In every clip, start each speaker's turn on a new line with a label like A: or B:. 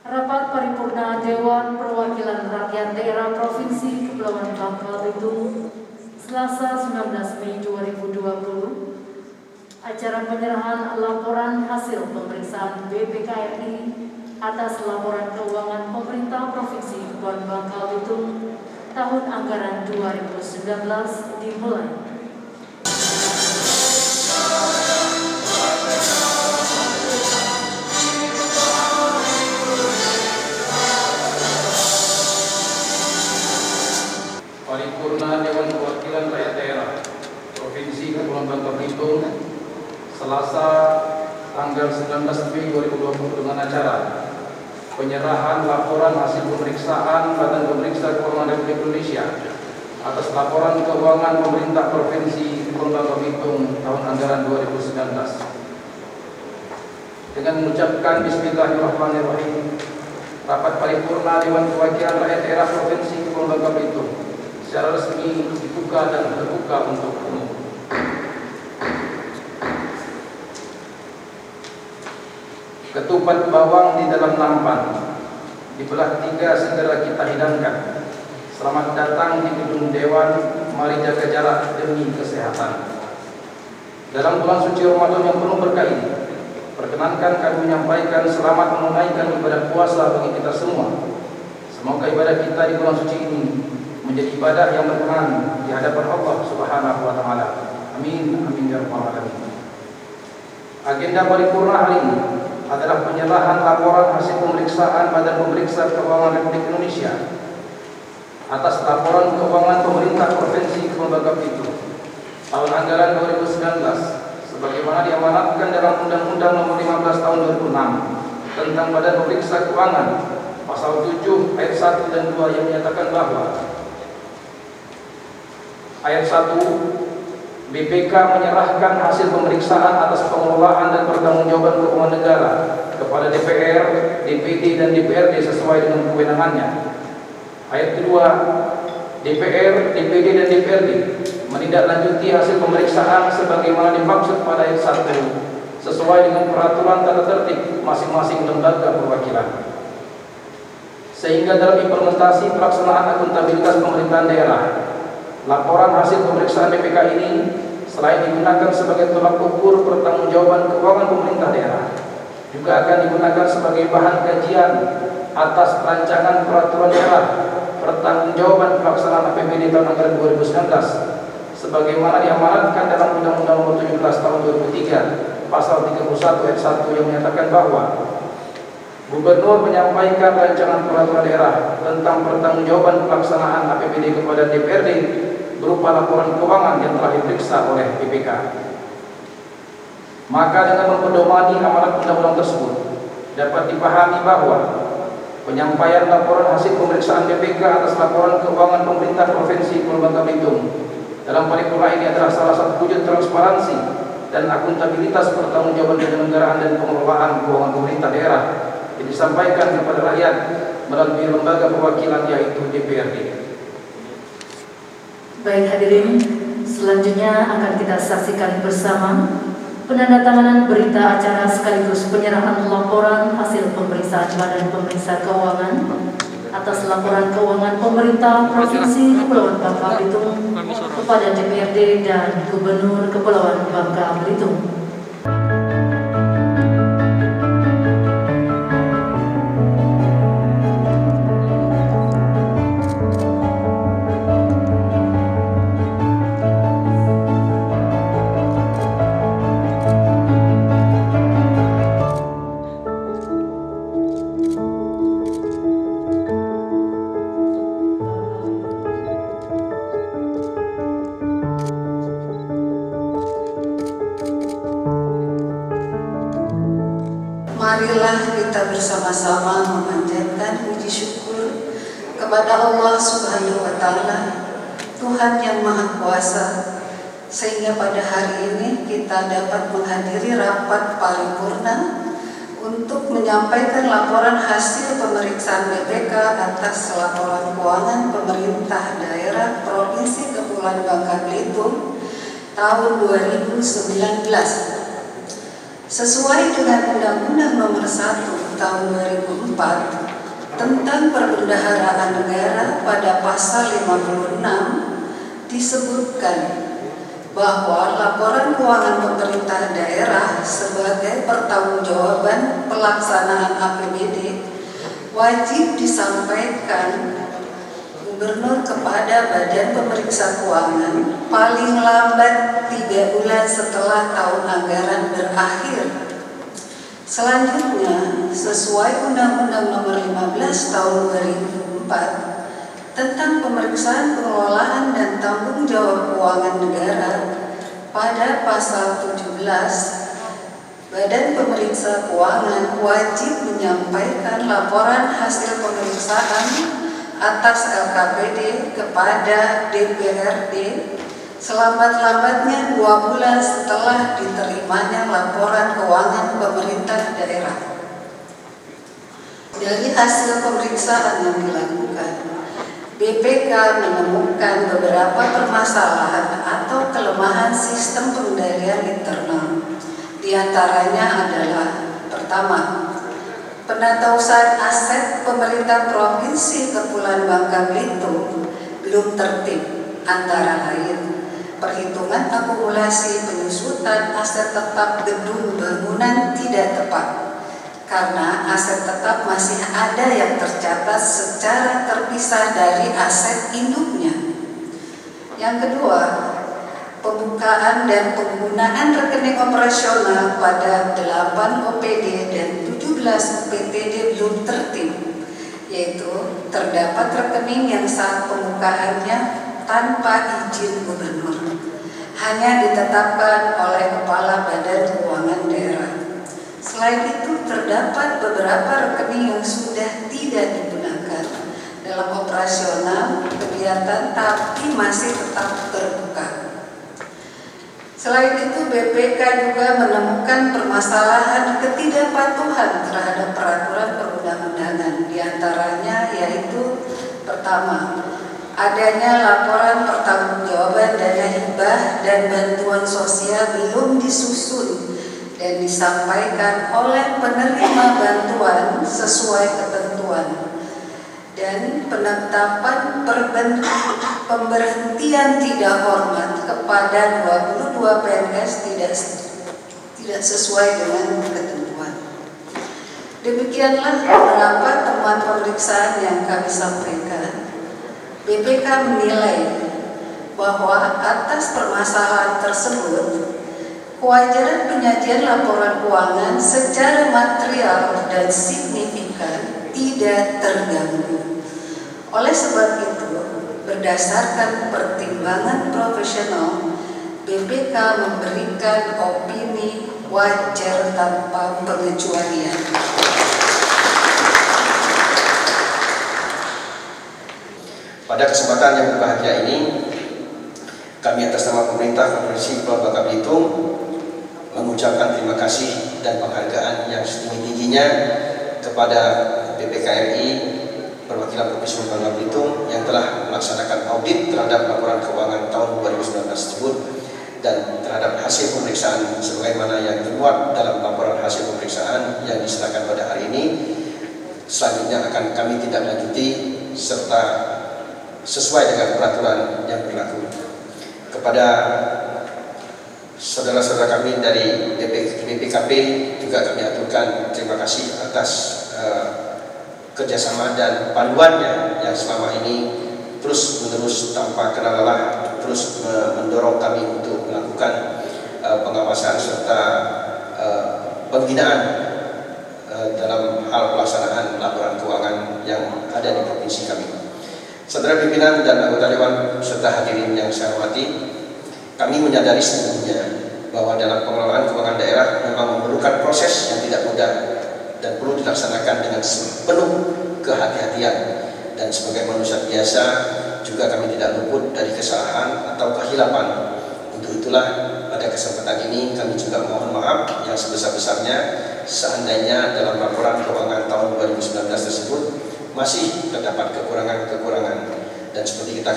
A: Rapat Paripurna Dewan Perwakilan Rakyat Daerah Provinsi Kepulauan Bangka Belitung, Selasa 19 Mei 2020. Acara penyerahan laporan hasil pemeriksaan BPKRI atas laporan keuangan pemerintah Provinsi Kepulauan Bangka Belitung tahun anggaran 2019 dimulai.
B: Paripurna Dewan Perwakilan Rakyat Daerah Provinsi Kepulauan Bangka Belitung, Selasa tanggal 19 Mei 2020 dengan acara penyerahan laporan hasil pemeriksaan Badan Pemeriksa Keuangan Republik Indonesia atas laporan keuangan pemerintah Provinsi Kepulauan Bangka Belitung tahun anggaran 2019. Dengan mengucapkan Bismillahirrahmanirrahim, rapat paripurna Dewan Perwakilan Rakyat Daerah Provinsi Kepulauan Bangka Belitung secara resmi dibuka dan terbuka untuk umum. Ketupat bawang di dalam nampan dibelah 3 segera kita hidangkan. Selamat datang di gedung Dewan, mari jaga jarak demi kesehatan. Dalam bulan suci Ramadan yang penuh berkah ini, perkenankan kami menyampaikan selamat menunaikan ibadah puasa bagi kita semua. Semoga ibadah kita di bulan suci ini menjadi ibadah yang berkenan di hadapan Allah Subhanahu wa taala. Amin amin ya rabbal alamin. Agenda paripurna hari ini adalah penyerahan laporan hasil pemeriksaan Badan Pemeriksa Keuangan Republik Indonesia atas laporan keuangan pemerintah Provinsi Kepulauan Bangka Belitung tahun anggaran 2019 sebagaimana diamanatkan dalam Undang-Undang Nomor 15 Tahun 2006 tentang Badan Pemeriksa Keuangan pasal 7 ayat 1 dan 2 yang menyatakan bahwa ayat 1, BPK menyerahkan hasil pemeriksaan atas pengelolaan dan pertanggungjawaban keuangan negara kepada DPR, DPD, dan DPRD sesuai dengan kewenangannya. Ayat kedua, DPR, DPD, dan DPRD menindaklanjuti hasil pemeriksaan sebagaimana dimaksud pada ayat 1 sesuai dengan peraturan tata tertib masing-masing lembaga perwakilan. Sehingga dalam implementasi pelaksanaan akuntabilitas pemerintahan daerah, laporan hasil pemeriksaan BPK ini selain digunakan sebagai tolak ukur pertanggungjawaban keuangan pemerintah daerah, juga akan digunakan sebagai bahan kajian atas rancangan peraturan daerah pertanggungjawaban pelaksanaan APBD tahun anggaran 2019 sebagaimana diamanatkan dalam Undang-Undang Nomor 17 Tahun 2003 pasal 31 ayat 1 yang menyatakan bahwa Gubernur menyampaikan rancangan peraturan daerah tentang pertanggungjawaban pelaksanaan APBD kepada DPRD berupa laporan keuangan yang telah diperiksa oleh BPK. Maka dengan mempedomani amanat undang-undang tersebut dapat dipahami bahwa penyampaian laporan hasil pemeriksaan BPK atas laporan keuangan pemerintah Provinsi Kepulauan Bangka Belitung dalam paripurna ini adalah salah satu wujud transparansi dan akuntabilitas pertanggungjawaban penyelenggaraan dan pengelolaan keuangan pemerintah daerah yang disampaikan kepada rakyat melalui lembaga perwakilan yaitu DPRD.
A: Baik hadirin, selanjutnya akan kita saksikan bersama penandatanganan berita acara sekaligus penyerahan laporan hasil pemeriksaan Badan Pemeriksa Keuangan atas laporan keuangan pemerintah Provinsi Kepulauan Bangka Belitung kepada DPRD dan Gubernur Kepulauan Bangka Belitung.
C: Marilah kita bersama-sama memanjatkan puji syukur kepada Allah Subhanahu wa taala, Tuhan yang Maha Kuasa, sehingga pada hari ini kita dapat menghadiri rapat paripurna untuk menyampaikan laporan hasil pemeriksaan BPK atas laporan keuangan pemerintah daerah Provinsi Kepulauan Bangka Belitung tahun 2019. Sesuai dengan Undang-Undang Nomor 1 tahun 2004 tentang perbendaharaan negara pada pasal 56 disebutkan bahwa laporan keuangan pemerintah daerah sebagai pertanggungjawaban pelaksanaan APBD wajib disampaikan Gubernur kepada Badan Pemeriksa Keuangan paling lambat 3 bulan setelah tahun anggaran berakhir. Selanjutnya, sesuai Undang-Undang Nomor 15 Tahun 2004 tentang pemeriksaan pengelolaan dan tanggung jawab keuangan negara, pada pasal 17, Badan Pemeriksa Keuangan wajib menyampaikan laporan hasil pemeriksaan atas LKPD kepada DPRD selambat-lambatnya 2 bulan setelah diterimanya laporan keuangan pemerintah daerah. Dari hasil pemeriksaan yang dilakukan, BPK menemukan beberapa permasalahan atau kelemahan sistem pengendalian internal. Di antaranya adalah: pertama, penatausan aset pemerintah Provinsi Kepulauan Bangka Belitung belum tertib, antara lain perhitungan akumulasi penyusutan aset tetap gedung bangunan tidak tepat, karena aset tetap masih ada yang tercatat secara terpisah dari aset induknya. Yang kedua, pembukaan dan penggunaan rekening operasional pada 8 OPD dan 17 PTD belum tertib, yaitu terdapat rekening yang saat pembukaannya tanpa izin gubernur, hanya ditetapkan oleh Kepala Badan Keuangan Daerah. Selain itu, terdapat beberapa rekening yang sudah tidak digunakan dalam operasional kegiatan tapi masih tetap terbuka. Selain itu, BPK juga menemukan permasalahan ketidakpatuhan terhadap peraturan perundang-undangan. Di antaranya yaitu: pertama, adanya laporan pertanggungjawaban dana hibah dan bantuan sosial belum disusun dan disampaikan oleh penerima bantuan sesuai ketentuan, dan penetapan pemberhentian tidak hormat kepada 22 PNS tidak sesuai dengan ketentuan. Demikianlah beberapa temuan pemeriksaan yang kami sampaikan. BPK menilai bahwa atas permasalahan tersebut, kewajaran penyajian laporan keuangan secara material dan signifikan tidak terganggu. Oleh sebab itu, berdasarkan pertimbangan profesional, BPK memberikan opini wajar tanpa pengecualian.
D: Pada kesempatan yang berbahagia ini, kami atas nama pemerintah Provinsi Kepulauan Bangka Belitung mengucapkan terima kasih dan penghargaan yang setinggi-tingginya kepada BPK RI Perwakilan Provinsi Kepulauan Bangka Belitung yang telah melaksanakan audit terhadap laporan keuangan tahun 2019 tersebut dan terhadap hasil pemeriksaan sebagaimana yang termuat dalam laporan hasil pemeriksaan yang diserahkan pada hari ini. Selanjutnya akan kami tindak lanjuti serta sesuai dengan peraturan yang berlaku. Kepada saudara-saudara kami dari BPKP juga kami aturkan terima kasih atas kerjasama dan panduannya yang selama ini terus-menerus tanpa kenal lelah terus mendorong kami untuk melakukan pengawasan serta pembinaan dalam hal pelaksanaan laporan keuangan yang ada di provinsi kami. Saudara pimpinan dan anggota dewan serta hadirin yang saya hormati, kami menyadari sesungguhnya bahwa dalam pengelolaan keuangan daerah memang memerlukan proses yang tidak mudah dan perlu dilaksanakan dengan penuh kehati-hatian, dan sebagai manusia biasa juga kami tidak luput dari kesalahan atau kehilapan. Untuk itulah pada kesempatan ini kami juga mohon maaf yang sebesar-besarnya seandainya dalam laporan keuangan tahun 2019 tersebut masih terdapat kekurangan-kekurangan. Dan seperti kita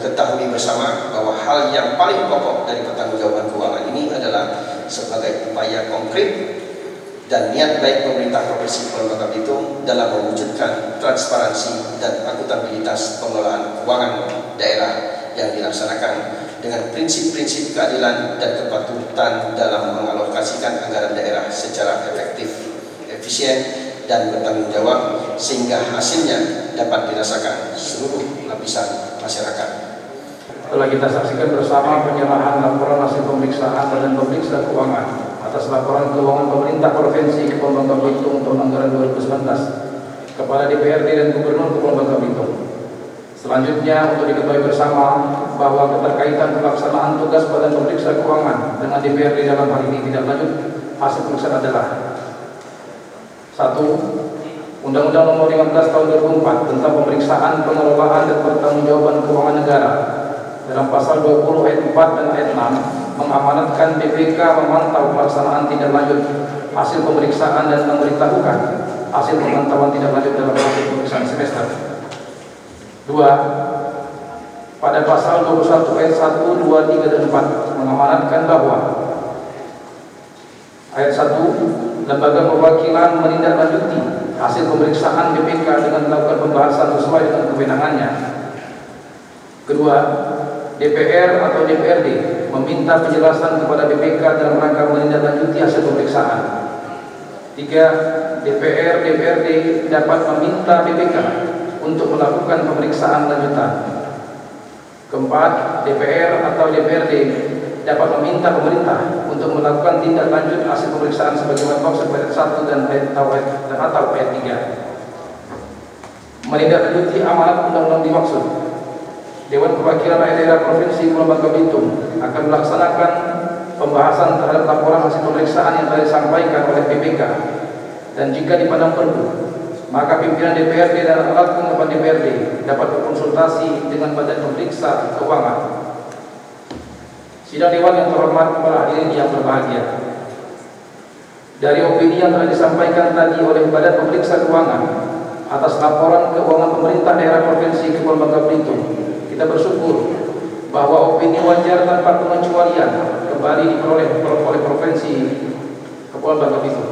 D: ketahui bersama bahwa hal yang paling pokok dari pertanggungjawaban keuangan ini adalah sebagai upaya konkret dan niat baik pemerintah Provinsi Kepulauan Bangka Belitung dalam mewujudkan transparansi dan akuntabilitas pengelolaan keuangan daerah yang dilaksanakan dengan prinsip-prinsip keadilan dan kepatutan dalam mengalokasikan anggaran daerah secara efektif, efisien, dan bertanggung jawab sehingga hasilnya dapat dirasakan seluruh lapisan masyarakat.
B: Telah kita saksikan bersama penyerahan laporan hasil pemeriksaan Badan Pemeriksa Keuangan atas laporan keuangan pemerintah Provinsi Kepulauan Bangka Belitung tahun anggaran 2019 kepada DPRD dan Gubernur Kepulauan Bangka Belitung. Selanjutnya, untuk diketahui bersama bahwa keterkaitan pelaksanaan tugas Badan Pemeriksa Keuangan dengan DPRD dalam hal ini tidak lanjut hasil pemeriksaan adalah 1. Undang-Undang Nomor 15 Tahun 2004 tentang Pemeriksaan, Pengelolaan dan Pertanggungjawaban Keuangan Negara dalam pasal 20 ayat 4 dan ayat 6 mengamanatkan BPK memantau pelaksanaan tindak lanjut hasil pemeriksaan dan memberitahukan hasil pemantauan tindak lanjut dalam hasil pemeriksaan semester. 2. Pada pasal 21 ayat 1, 2, 3, dan 4 mengamanatkan bahwa ayat 1, lembaga perwakilan menindaklanjuti hasil pemeriksaan BPK dengan melakukan pembahasan sesuai dengan kewenangannya. Kedua, DPR atau DPRD meminta penjelasan kepada BPK dalam rangka menindaklanjuti hasil pemeriksaan. 3. DPR, DPRD dapat meminta BPK untuk melakukan pemeriksaan lanjutan. 4. DPR atau DPRD dapat meminta pemerintah untuk melakukan tindak lanjut hasil pemeriksaan sebagaimana maksud ayat 1 dan atau ayat 3. Menindaklanjuti amanat undang-undang dimaksud. Dewan Perwakilan Rakyat Daerah Provinsi Kepulauan Bangka Belitung akan melaksanakan pembahasan terhadap laporan hasil pemeriksaan yang telah disampaikan oleh BPK, dan jika dipandang perlu, maka pimpinan DPRD dan alat kelengkapan DPRD dapat berkonsultasi dengan Badan Pemeriksa Keuangan. Sidang Dewan yang terhormat, para hadirin yang berbahagia, dari opini yang telah disampaikan tadi oleh Badan Pemeriksa Keuangan atas laporan keuangan pemerintah daerah Provinsi Kepulauan Bangka Belitung, kita bersyukur bahwa opini wajar tanpa pengecualian kembali diperoleh oleh Provinsi Kepulauan Bangka Belitung.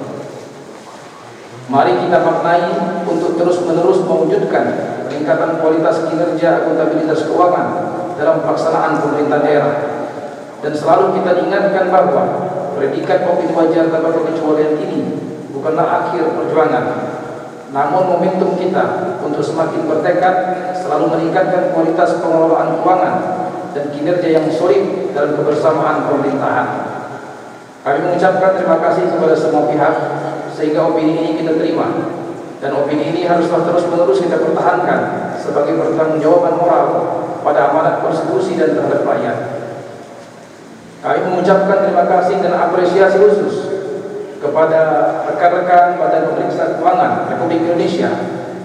B: Mari kita maknai untuk terus-menerus mewujudkan peningkatan kualitas kinerja akuntabilitas keuangan dalam pelaksanaan pemerintah daerah, dan selalu kita ingatkan bahwa predikat opini wajar tanpa pengecualian ini bukanlah akhir perjuangan, namun momentum kita untuk semakin bertekad selalu meningkatkan kualitas pengelolaan keuangan dan kinerja yang solid dalam kebersamaan pemerintahan. Kami mengucapkan terima kasih kepada semua pihak sehingga opini ini kita terima, dan opini ini haruslah terus-menerus kita pertahankan sebagai pertanggungjawaban moral pada amanat konstitusi dan terhadap rakyat. Kami mengucapkan terima kasih dan apresiasi khusus kepada rekan-rekan Badan Pemeriksa Keuangan Republik Indonesia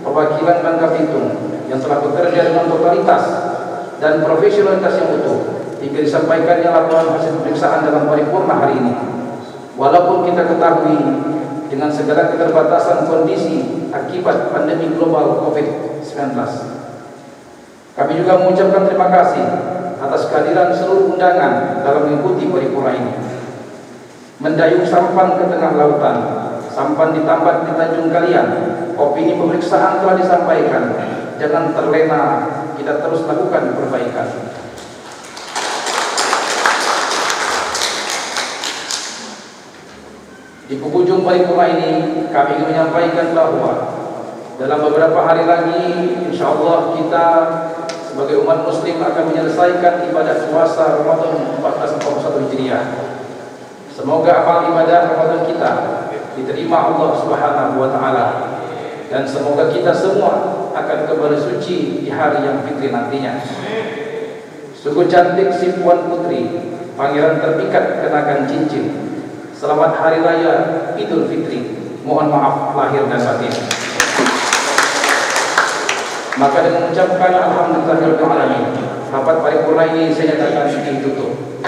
B: perwakilan Bangka Belitung yang telah bekerja dengan totalitas dan profesionalitas yang utuh hingga disampaikannya laporan hasil pemeriksaan dalam paripurna hari ini. Walaupun kita ketahui dengan segala keterbatasan kondisi akibat pandemi global COVID-19, kami juga mengucapkan terima kasih atas kehadiran seluruh undangan dalam mengikuti paripurna ini. Mendayung sampan ke tengah lautan, sampan ditambat di Tanjung Kalian, opini pemeriksaan telah disampaikan. Jangan terlena, kita terus lakukan perbaikan. Di penghujung paripurna ini, kami ingin menyampaikan bahwa dalam beberapa hari lagi, insya Allah kita sebagai umat Muslim akan menyelesaikan ibadah puasa Ramadan 1441 Hijriah. Semoga amal ibadah Ramadan kita diterima Allah Subhanahu wa Ta'ala, dan semoga kita semua akan kembali suci di hari yang fitri nantinya. Sungguh cantik si Puan Putri, pangeran terpikat kenakan cincin. Selamat Hari Raya Idul Fitri. Mohon maaf lahir dan batin. Maka dengan mengucapkan alhamdulillahirabbil alamin, rapat paripurna ini saya nyatakan ditutup.